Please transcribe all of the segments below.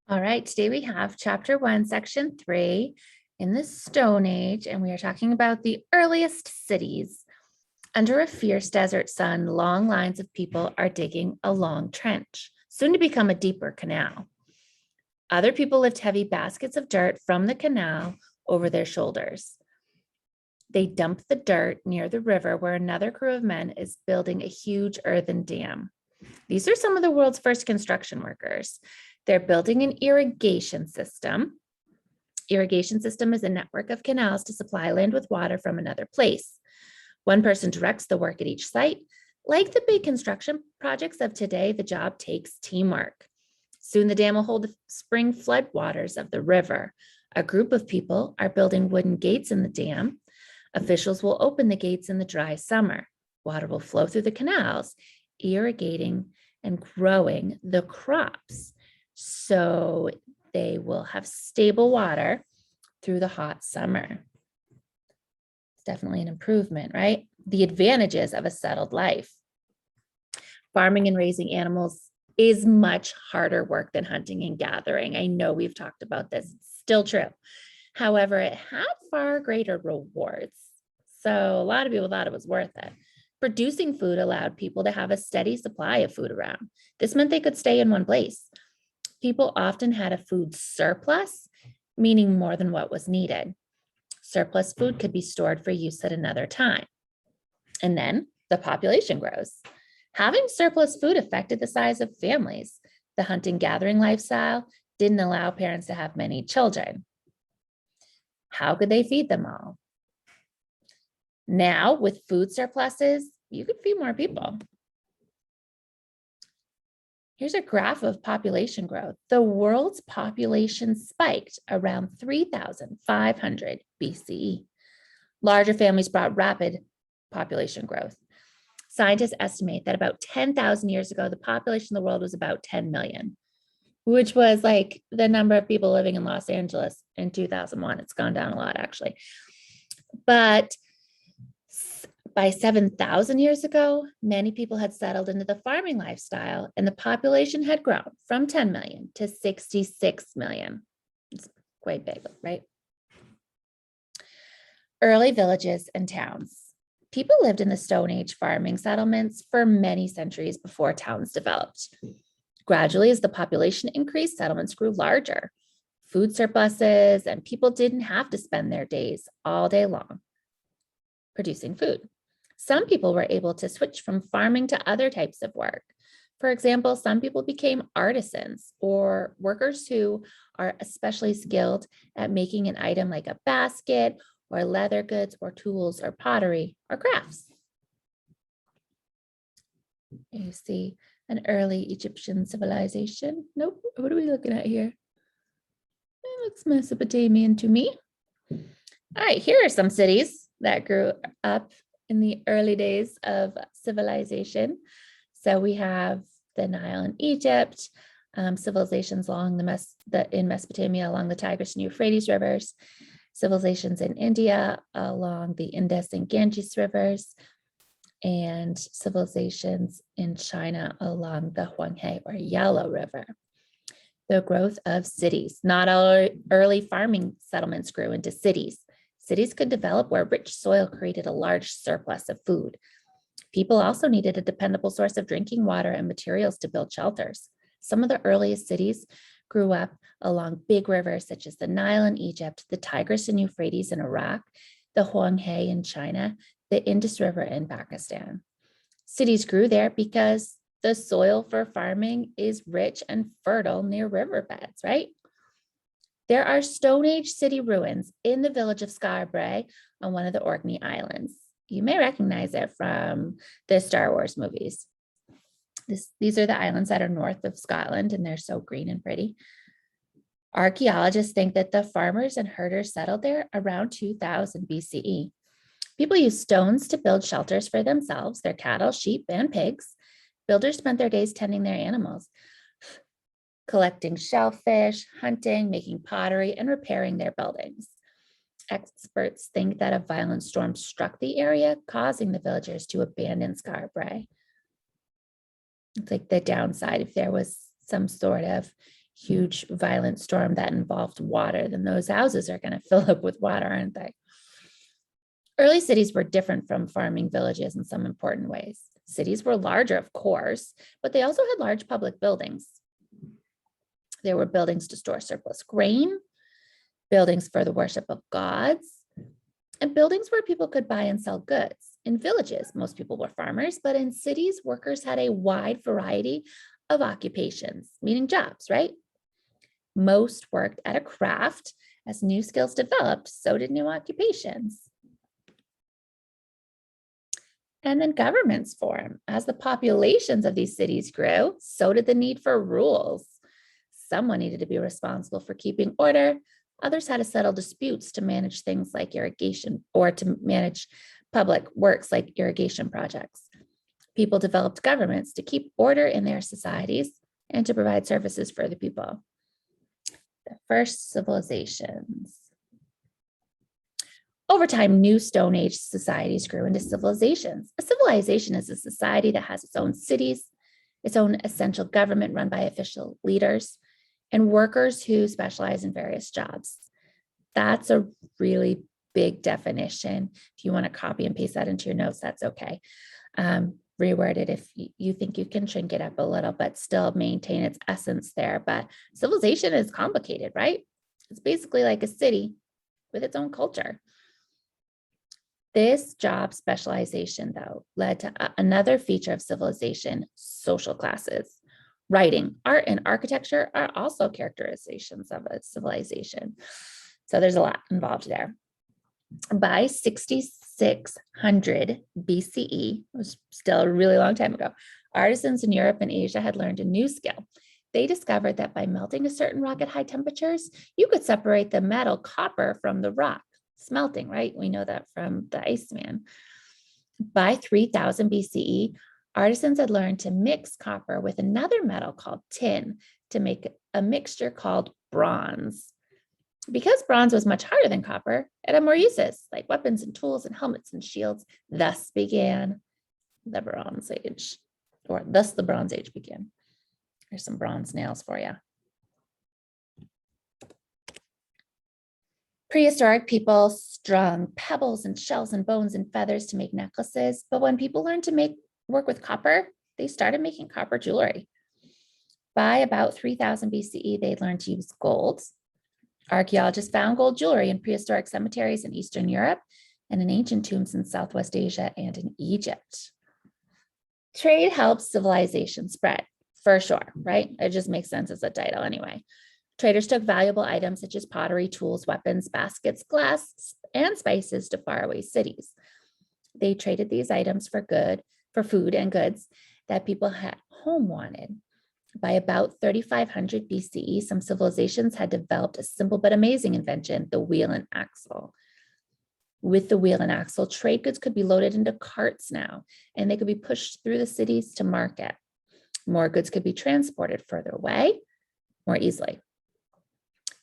All right, today we have chapter 1, section 3 in the Stone Age, and we are talking about the earliest cities. Under a fierce desert sun, long lines of people are digging a long trench, soon to become a deeper canal. Other people lift heavy baskets of dirt from the canal over their shoulders. They dump the dirt near the river where another crew of men is building a huge earthen dam. These are some of the world's first construction workers. They're building an irrigation system. Irrigation system is a network of canals to supply land with water from another place. One person directs the work at each site. Like the big construction projects of today, the job takes teamwork. Soon the dam will hold the spring floodwaters of the river. A group of people are building wooden gates in the dam. Officials will open the gates in the dry summer. Water will flow through the canals, irrigating and growing the crops. So they will have stable water through the hot summer. It's definitely an improvement, right? The advantages of a settled life. Farming and raising animals is much harder work than hunting and gathering. I know we've talked about this, it's still true. However, it had far greater rewards. So a lot of people thought it was worth it. Producing food allowed people to have a steady supply of food around. This meant they could stay in one place. People often had a food surplus, meaning more than what was needed. Surplus food could be stored for use at another time. And then the population grows. Having surplus food affected the size of families. The hunting gathering lifestyle didn't allow parents to have many children. How could they feed them all? Now, with food surpluses, you could feed more people. Here's a graph of population growth. The world's population spiked around 3,500 BCE. Larger families brought rapid population growth. Scientists estimate that about 10,000 years ago, the population of the world was about 10 million, which was like the number of people living in Los Angeles in 2001. It's gone down a lot, actually. But by 7,000 years ago, many people had settled into the farming lifestyle, and the population had grown from 10 million to 66 million. It's quite big, right? Early villages and towns. People lived in the Stone Age farming settlements for many centuries before towns developed. Gradually, as the population increased, settlements grew larger. Food surpluses, and people didn't have to spend their days all day long producing food. Some people were able to switch from farming to other types of work. For example, some people became artisans or workers who are especially skilled at making an item like a basket or leather goods or tools or pottery or crafts. You see an early Egyptian civilization. Nope, what are we looking at here? It looks Mesopotamian to me. All right, here are some cities that grew up in the early days of civilization. So we have the Nile in Egypt, civilizations along in Mesopotamia along the Tigris and Euphrates rivers, civilizations in India along the Indus and Ganges rivers, and civilizations in China along the Huanghe or Yellow River. The growth of cities. Not all early farming settlements grew into cities. Cities could develop where rich soil created a large surplus of food. People also needed a dependable source of drinking water and materials to build shelters. Some of the earliest cities grew up along big rivers such as the Nile in Egypt, the Tigris and Euphrates in Iraq, the Huanghe in China, the Indus River in Pakistan. Cities grew there because the soil for farming is rich and fertile near riverbeds, right? There are Stone Age city ruins in the village of Skarbray on one of the Orkney Islands. You may recognize it from the Star Wars movies. These are the islands that are north of Scotland, and they're so green and pretty. Archaeologists think that the farmers and herders settled there around 2000 BCE. People used stones to build shelters for themselves, their cattle, sheep, and pigs. Builders spent their days tending their animals, collecting shellfish, hunting, making pottery, and repairing their buildings. Experts think that a violent storm struck the area, causing the villagers to abandon Skarbray. It's like the downside if there was some sort of huge violent storm that involved water, then those houses are going to fill up with water, aren't they? Early cities were different from farming villages in some important ways. Cities were larger, of course, but they also had large public buildings. There were buildings to store surplus grain, buildings for the worship of gods, and buildings where people could buy and sell goods. In villages, most people were farmers, but in cities, workers had a wide variety of occupations, meaning jobs, right? Most worked at a craft. As new skills developed, so did new occupations. And then governments formed. As the populations of these cities grew, so did the need for rules. Someone needed to be responsible for keeping order. Others had to settle disputes to manage things like irrigation or to manage public works like irrigation projects. People developed governments to keep order in their societies and to provide services for the people. The first civilizations. Over time, new Stone Age societies grew into civilizations. A civilization is a society that has its own cities, its own essential government run by official leaders, and workers who specialize in various jobs. That's a really big definition. If you want to copy and paste that into your notes, that's okay. Reword it if you think you can shrink it up a little, but still maintain its essence there. But civilization is complicated, right? It's basically like a city with its own culture. This job specialization, though, led to another feature of civilization: social classes. Writing, art, and architecture are also characterizations of a civilization. So there's a lot involved there. By 6600 BCE, it was still a really long time ago, artisans in Europe and Asia had learned a new skill. They discovered that by melting a certain rock at high temperatures, you could separate the metal copper from the rock. Smelting, right? We know that from the Iceman. By 3000 BCE, artisans had learned to mix copper with another metal called tin to make a mixture called bronze. Because bronze was much harder than copper, it had more uses, like weapons and tools and helmets and shields. Thus began the Bronze Age, or thus the Bronze Age began. Here's some bronze nails for you. Prehistoric people strung pebbles and shells and bones and feathers to make necklaces. But when people learned to work with copper, they started making copper jewelry. By about 3000 BCE, they learned to use gold. Archaeologists found gold jewelry in prehistoric cemeteries in Eastern Europe and in ancient tombs in Southwest Asia and in Egypt. Trade helps civilization spread, for sure, right? It just makes sense as a title anyway. Traders took valuable items such as pottery, tools, weapons, baskets, glass, and spices to faraway cities. They traded these items for food and goods that people at home wanted. By about 3500 BCE, some civilizations had developed a simple but amazing invention: the wheel and axle. With the wheel and axle, trade goods could be loaded into carts now, and they could be pushed through the cities to market. More goods could be transported further away more easily.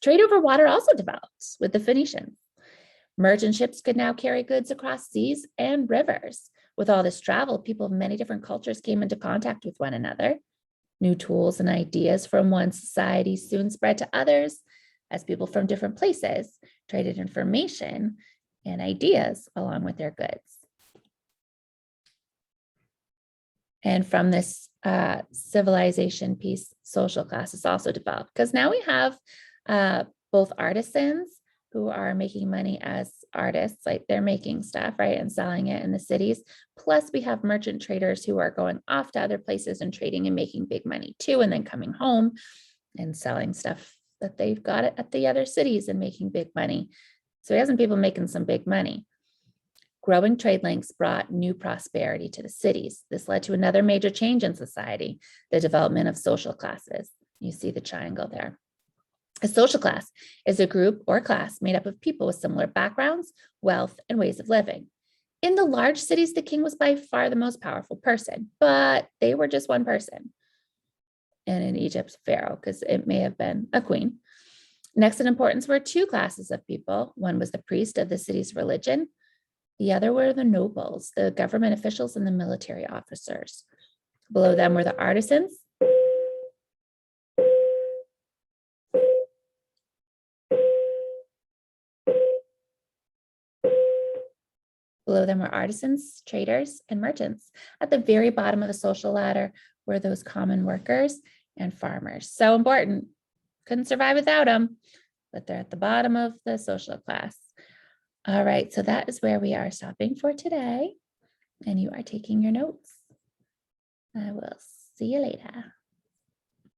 Trade over water also developed with the Phoenicians. Merchant ships could now carry goods across seas and rivers. With all this travel, people of many different cultures came into contact with one another. New tools and ideas from one society soon spread to others as people from different places traded information and ideas along with their goods. And from this civilization piece, social classes also developed, because now we have both artisans who are making money as artists, like they're making stuff, right, and selling it in the cities. Plus we have merchant traders who are going off to other places and trading and making big money too, and then coming home and selling stuff that they've got at the other cities and making big money. So we have some people making some big money. Growing trade links brought new prosperity to the cities. This led to another major change in society: the development of social classes. You see the triangle there. A social class is a group or class made up of people with similar backgrounds, wealth, and ways of living. In the large cities, the king was by far the most powerful person, but they were just one person. And in Egypt, Pharaoh, because it may have been a queen. Next in importance were two classes of people. One was the priest of the city's religion. The other were the nobles, the government officials, and the military officers. Below them were the artisans, Below them were artisans, traders, and merchants. At the very bottom of the social ladder were those common workers and farmers. So important. Couldn't survive without them, but they're at the bottom of the social class. All right, so that is where we are stopping for today. And you are taking your notes. I will see you later.